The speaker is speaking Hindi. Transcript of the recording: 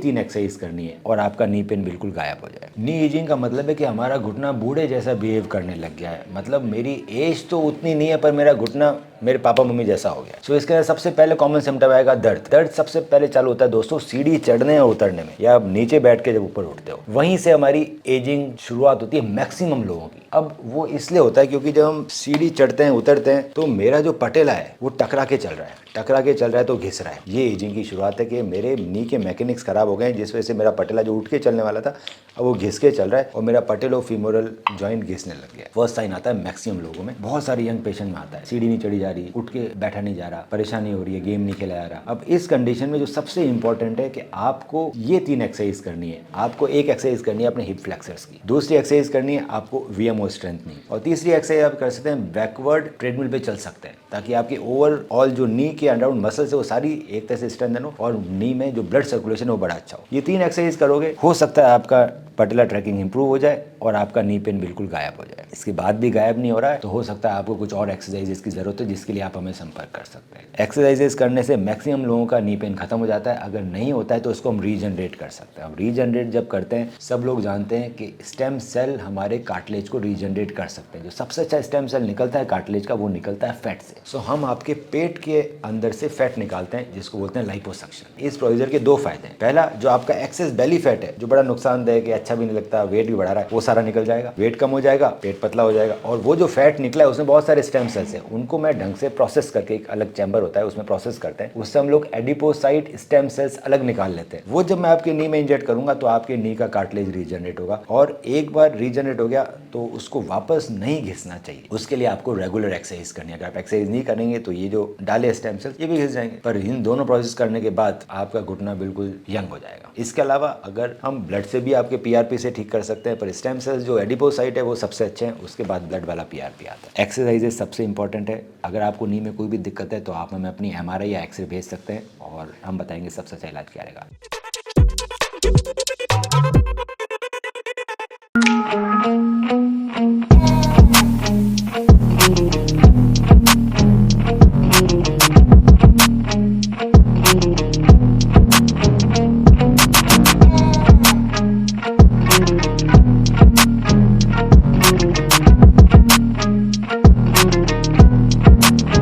3 एक्सरसाइज करनी है और आपका नी पेन बिल्कुल गायब हो जाए। नी एजिंग का मतलब है कि हमारा घुटना बूढ़े जैसा बिहेव करने लग गया है। मतलब मेरी एज तो उतनी नहीं है पर मेरा घुटना मेरे पापा मम्मी जैसा हो गया। सो इसके अंदर सबसे पहले कॉमन सिम्टम आएगा दर्द। दर्द सबसे पहले चालू होता है दोस्तों सीढ़ी चढ़ने और उतरने में, या आप नीचे बैठ के जब ऊपर उठते हो, वहीं से हमारी एजिंग शुरुआत होती है मैक्सिमम लोगों की। अब वो इसलिए होता है क्योंकि जब हम सीढ़ी चढ़ते हैं उतरते हैं तो मेरा जो पटेला है वो टकरा के चल रहा है, टकरा के चल रहा है तो घिस रहा है। ये एजिंग की शुरुआत है कि मेरे नी के मैकेनिक्स खराब हो गए हैं, जिस वजह से मेरा पटेला जो उठ के चलने वाला था अब वो घिस के चल रहा है और मेरा पटेलो फीमोरल जॉइंट घिसने लग गया। फर्स्ट साइन आता है मैक्सिमम लोगों में, बहुत सारे यंग पेशेंट में आता है। सीढ़ी नहीं चढ़ी जा रही, उठ के बैठा नहीं जा रहा, परेशानी हो रही है, गेम नहीं खेला जा रहा। अब इस कंडीशन में जो सबसे इंपॉर्टेंट है कि आपको ये 3 एक्सरसाइज करनी है। आपको एक एक्सरसाइज करनी है अपने हिप फ्लेक्सर्स की, दूसरी एक्सरसाइज करनी है आपको वीएमओ स्ट्रेंथनिंग, और तीसरी एक्सरसाइज आप कर सकते हैं बैकवर्ड ट्रेडमिल पे चल सकते हैं, ताकि आपकी ओवरऑल जो नी के अराउंड मसल्स है वो सारी एक तरह से स्ट्रेंथन हो और नी में जो ब्लड सर्कुलेशन हो बड़ा अच्छा हो। ये 3 एक्सरसाइज करोगे, हो सकता है आपका पटेला ट्रैकिंग इंप्रूव हो जाए और आपका नी पेन बिल्कुल गायब हो जाए। इसके बाद भी गायब नहीं हो रहा है तो हो सकता है आपको कुछ और एक्सरसाइजेस की जरूरत है, जिसके लिए आप हमें संपर्क कर सकते हैं। एक्सरसाइजेस करने से मैक्सिमम लोगों का नी पेन खत्म हो जाता है। अगर नहीं होता है तो इसको हम रीजनरेट कर सकते हैं। अब रीजनरेट जब करते हैं, सब लोग जानते हैं कि स्टेम सेल हमारे कार्टिलेज को रीजनरेट कर सकते हैं। जो सबसे अच्छा स्टेम सेल निकलता है कार्टिलेज का, वो निकलता है फैट से। सो हम आपके पेट के अंदर से फैट निकालते हैं, जिसको बोलते हैं लाइपोसक्शन। इस प्रोसीजर के 2 फायदे हैं। पहला, जो आपका एक्सेस बेली फैट है जो बड़ा नुकसानदायक है, अच्छा भी नहीं लगता, वेट भी बढ़ा रहा है, वो सारा निकल जाएगा, वेट कम हो जाएगा, पेट पतला हो जाएगा। और वो जो फैट निकला है उसमें बहुत सारे स्टेम सेल्स हैं, उनको मैं ढंग से प्रोसेस करके, एक अलग चैम्बर होता है उसमें प्रोसेस करते हैं, उससे हम लोग एडिपोसाइट स्टेम सेल्स अलग निकाल लेते हैं। वो जब मैं आपके नी में इंजेक्ट करूंगा तो आपके नी का कार्टिलेज रीजनरेट होगा, और एक बार रीजनरेट हो गया तो उसको वापस नहीं घिसना चाहिए। उसके लिए आपको रेगुलर एक्सरसाइज करनी है। अगर आप एक्सरसाइज नहीं करेंगे तो ये जो डाले स्टेम सेल्स ये भी घिस जाएंगे, पर इन दोनों प्रोसेस करने के बाद आपका घुटना बिल्कुल यंग हो जाएगा। इसके अलावा अगर हम ब्लड से भी आपके पीआरपी से ठीक कर सकते हैं, पर स्टेम सेल्स जो एडिपोसाइट है वो सबसे अच्छे हैं, उसके बाद ब्लड वाला पीआरपी आता है। एक्सरसाइजेस सबसे इंपॉर्टेंट है। अगर आपको नी में कोई भी दिक्कत है तो आप हमें अपनी एमआरआई या एक्सरे भेज सकते हैं और हम बताएंगे सबसे अच्छा इलाज क्या रहेगा।